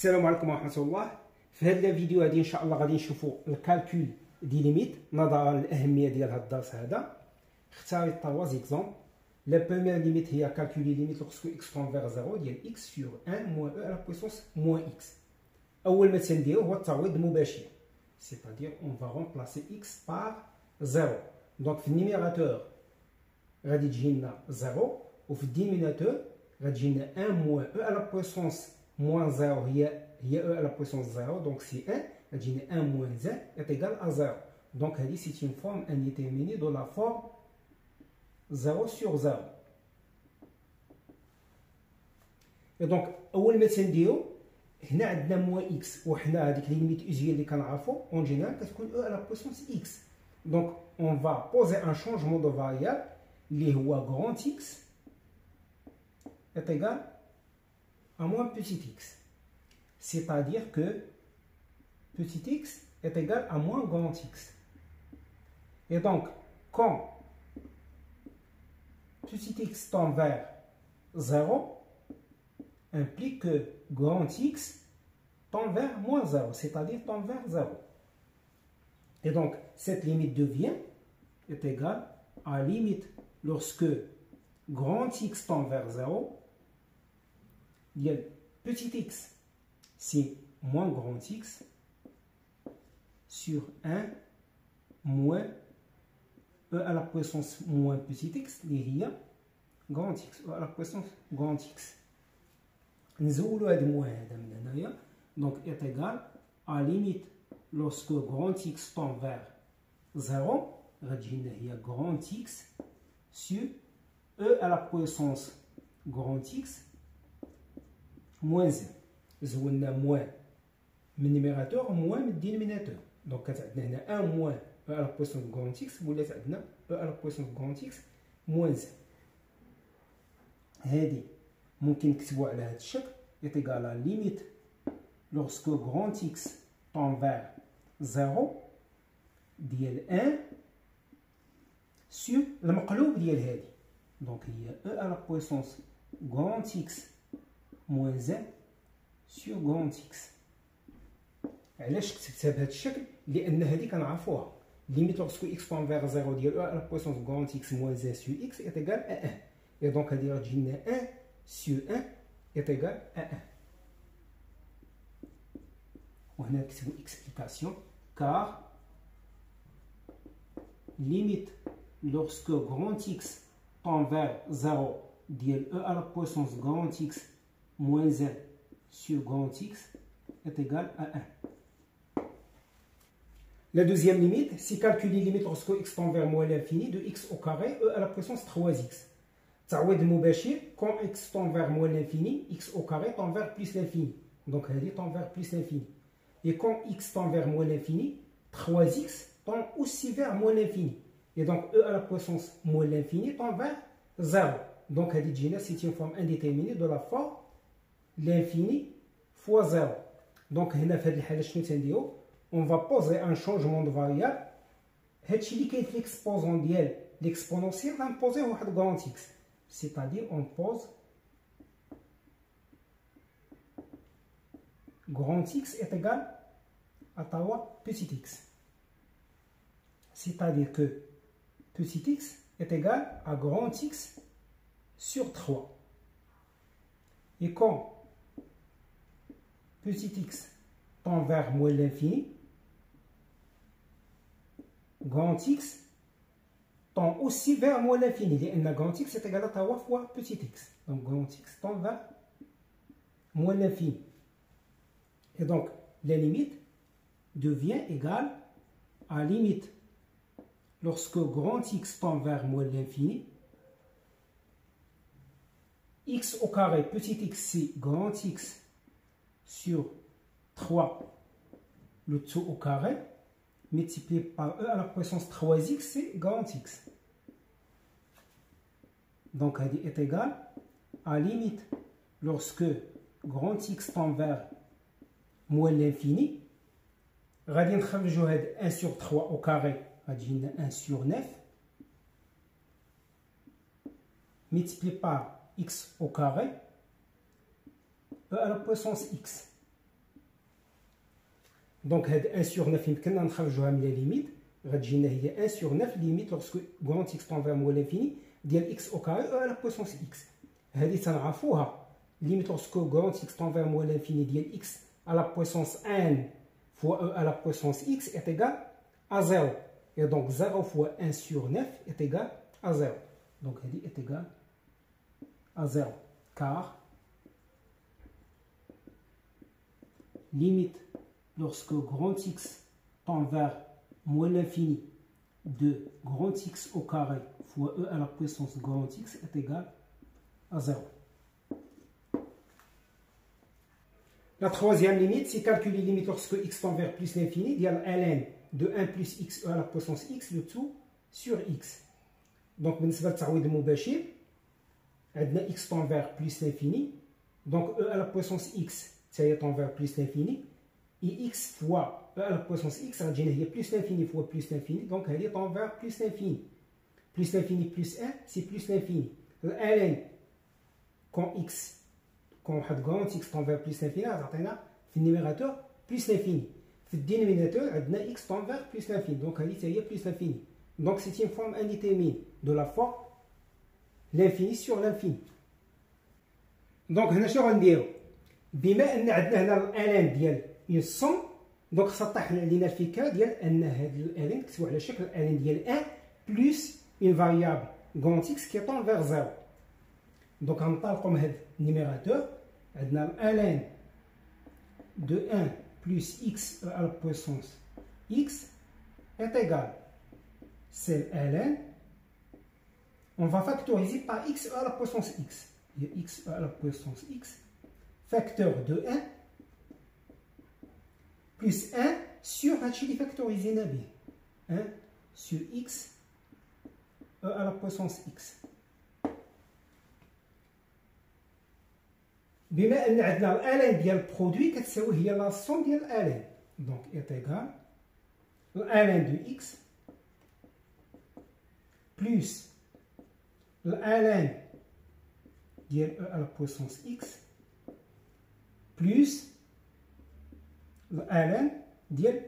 السلام عليكم ورحمة الله. في هذا الفيديو هذه ان شاء الله غادي نشوفوا الكالكول دي ليميت نظرا للاهميه ديال هذا الدرس هذا. اختاريت 3 زيكزامبل. لا بروميير ليميت هي كالكولي ليميت لوغسكو اكس تون فيغ 0 ديال اكس سور 1 موان او على بويسونس موان اكس. اول ما تنديرو هو التعويض المباشر، c'est-à-dire on va remplacer x par 0. دونك في النيميراتور غادي تجي لنا 0 وفي الدينوميناتور غتجي لنا 1 موان او على بويسونس موان 0 هي او على بويسونس 0. دونك سي 1 غتجينا 1 موان z est égal à 0. دونك هذه سي une forme indéterminée de la forme 0 sur 0. et donc اول ما تنديرو هنا عندنا موان اكس، وحنا هذيك ليميت اوزيال اللي كنعرفو اون جينيرال كتكون او على بويسونس اكس. دونك اون فا بوزي ان شونجمون دو فاريابل اللي هو غران اكس est égal à moins petit x. C'est-à-dire que petit x est égal à moins grand x. Et donc, quand petit x tend vers 0, implique que grand x tend vers moins 0, c'est-à-dire tend vers 0. Et donc, cette limite devient est égale à la limite lorsque grand x tend vers 0, petit x c'est moins grand x sur 1 moins e à la puissance moins petit x اللي هي grand x e à la puissance grand x. نزولوا هاد الموان هذا من هنايا. donc est égal à limite lorsque grand x tend vers 0 غتجي لنا هي grand x sur e à la puissance grand x moins 0. زولنا موان من النيميراتور وموان من الدينوميناتور. دونك كانت عندنا هنا 1 موان او على بويسونس كغون اكس، ولات عندنا او على بويسونس كغون اكس موان 0. هادي ممكن نكتبوها على هاد الشكل ايتيغال ا ليميت لوغسكو كغون اكس طون فيغ 0 ديال 1 سور المقلوب ديال هادي. دونك هي او على بويسونس كغون اكس موان 0 سور غون اكس. علاش كتبتها بهذا الشكل؟ لان هذه كنعرفوها ليميت لوغسكو اكس طون فيغ 0 ديال او على بويسونس غون اكس موان 0 سور اكس ايت ايغال ا 1. اي دونك هذه غتجي لنا 1 سور 1 ايت ايغال ا 1. وهنا نكتبو اكسبليكاسيون كار ليميت لوغسكو غون اكس طون فيغ 0 ديال او على بويسونس غون اكس moins 1 sur grand x est égal à 1. La deuxième limite, c'est calculer la limite lorsque x tend vers moins l'infini de x au carré e à la puissance 3x. تعويض مباشر quand x tend vers moins l'infini, x au carré tend vers plus l'infini. Donc elle tend vers plus l'infini. Et quand x tend vers moins l'infini, 3x tend aussi vers moins l'infini. Et donc e à la puissance moins l'infini tend vers 0. Donc c'est une forme indéterminée de la forme l'infini fois 0. Donc هنا في هذه الحاله شنو تنديرو؟ on va poser un changement de variable. هادشي اللي كاين في l'exposant ديال l'exponentiel غنبوزيوه واحد grand x, c'est-à-dire on pose grand x est égal à 3 petit x, c'est-à-dire que petit x est égal à grand x sur 3. Et quand petit x tend vers moins l'infini, grand x tend aussi vers moins l'infini. لأن grand x est égal à 3 fois petit x. Donc grand x tend vers moins l'infini. Et donc la limite devient égale à limite lorsque grand x tend vers moins l'infini, x au carré petit x c'est grand x sur 3 le tout au carré multiplié par e à la puissance 3x c'est grand x. Donc elle est égale à limite lorsque grand x tend vers moins l'infini, غادي نخرجوا هاد 1 sur 3 au carré غادي لنا 1 sur 9 multiplié par x au carré e à la puissance x. Donc, 1 sur 9, يمكننا نخرجوها من la limite. غتجينا هي 1 sur 9 limite lorsque grand x tend vers moins l'infini ديال x au carré à la puissance x. هذه تنعرفوها limite lorsque grand x tend vers moins l'infini ديال x à la puissance n fois e à la puissance x est égal à 0. Et donc 0 fois 1 sur 9 est égal à 0. Donc هذه est égal à 0. Car limite lorsque grand x tend vers moins l'infini de grand x au carré fois e à la puissance grand x est égal à 0. La troisième limite, c'est calculer la limite lorsque x tend vers plus l'infini, il y a ln de 1 plus x e à la puissance x, le tout sur x. Donc, بالنسبة للتعويض المباشر, عندنا x tend vers plus l'infini, donc e à la puissance x, ça tend vers plus l'infini, et x fois e à la puissance x, ça génère plus l'infini fois plus l'infini, donc elle tend vers plus l'infini. Plus l'infini plus 1, c'est plus l'infini. ln, quand x, quand grand x tend vers plus l'infini, عطينا في النيميراتور plus l'infini. في الدينوميناتور عندنا x tend vers plus l'infini, donc هذه هي plus l'infini. Donc c'est une forme indéterminée de la forme l'infini sur l'infini. Donc هنا شنو غنديرو؟ بما ان عندنا هنا ln ديال une somme, donc سطح لنا الفكره ديال ان هاد الالين نكتبو على شكل الالين ديال 1 plus une variable grand x qui tend vers 0. Donc غنطلقوا من هاد النيميراتور عندنا ln de 1 plus x à la puissance x est égal c'est ln, on va factoriser par x à la puissance x. Il y a x à la puissance x facteur de 1 plus 1 sur هادشي factorisé نبيه 1 sur x à la puissance x. بما ان عندنا الالين ديال البرودوي كتساوي هي لا سوم ديال الالين، دونك est égal الالين دو x plus الالين ديال e à la puissance x plus الالين ديال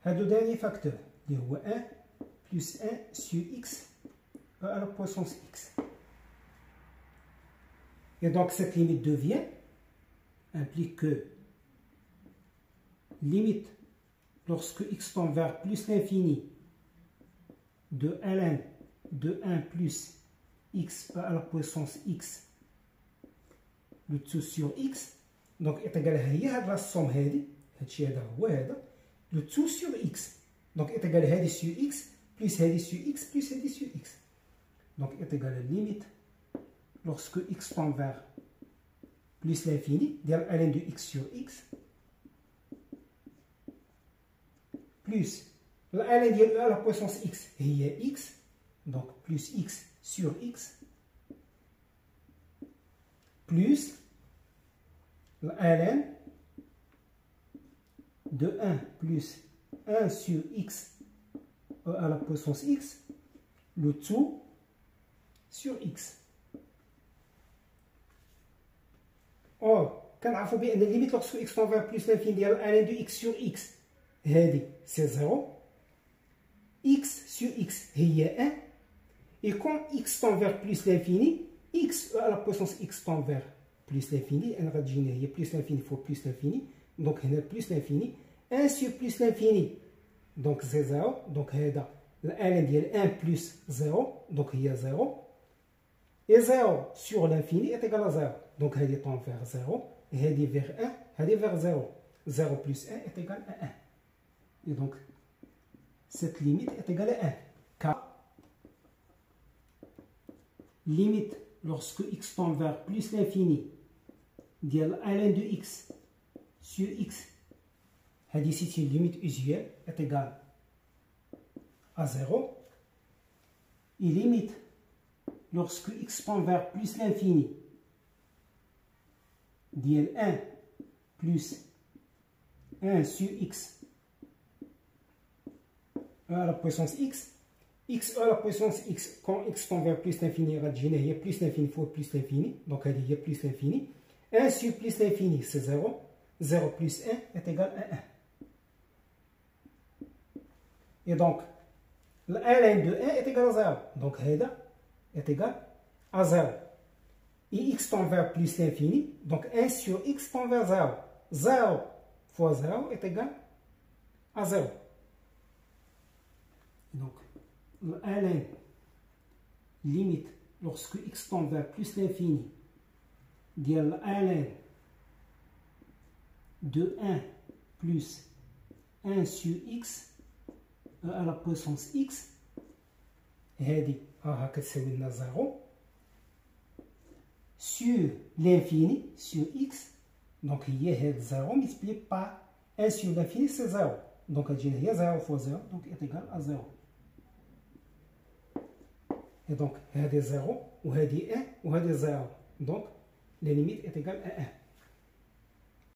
هادو داني فاكتور اللي هو 1 plus 1 sur x e à la puissance x. Et donc cette limite devient, implique que limite lorsque x tend vers plus l'infini de ln de 1 plus x à la puissance x le tout sur x, donc est égal à la somme le tout sur x, donc est égal à sur x plus sur x plus sur x, donc est égal à la limite lorsque x tend vers plus l'infini, ln de x sur x, plus ln de e à la puissance x, il y a x, donc plus x sur x, plus ln de 1 plus 1 sur x e à la puissance x, le tout sur x. Or, كنعرفوا بأن الليميت lorsque x tend vers plus l'infini ديال ln de x sur x هذه c'est 0, x sur x هي 1, et quand x tend vers plus l'infini, x à la puissance x tend vers plus l'infini, أنا غتجينا هي plus l'infini fois plus l'infini, donc هنا plus l'infini, 1 sur plus l'infini, donc c'est 0, donc هذا ln ديال 1 plus 0, donc هي 0, et 0 sur l'infini est égal à 0. Donc, elle tend vers 0, et elle vers 1, elle vers 0. 0 plus 1 est égal à 1. Et donc, cette limite est égale à 1. Car, limite lorsque x tend vers plus l'infini, ديال ln de x sur x, هذه c'est une limite usuelle, est égale à 0. Et limite lorsque x tend vers plus l'infini, ديال 1 plus 1 sur x à la puissance x, x à la puissance x, quand x tend vers plus l'infini, غتجينا هي plus l'infini fois plus l'infini, donc هذه هي plus l'infini, 1 sur plus l'infini c'est 0, 0 plus 1 est égal à 1. Et donc, ln de 1 est égal à 0. Donc, هذا est égal à 0. Et x tend vers plus l'infini. Donc, 1 sur x tend vers 0. 0 fois 0 est égal à 0. Donc, ln limite lorsque x tend vers plus l'infini ديال ln de 1 plus 1 sur x à la puissance x هذه راها كتساوي لنا 0 sur l'infini sur x. Donc هي هاد 0 multiplié par 1 sur l'infini c'est 0. Donc تجينا هي 0 fois 0 donc est égal à 0. Et donc هذه 0 وهذه 1 وهذه 0. Donc la limite est égale à 1.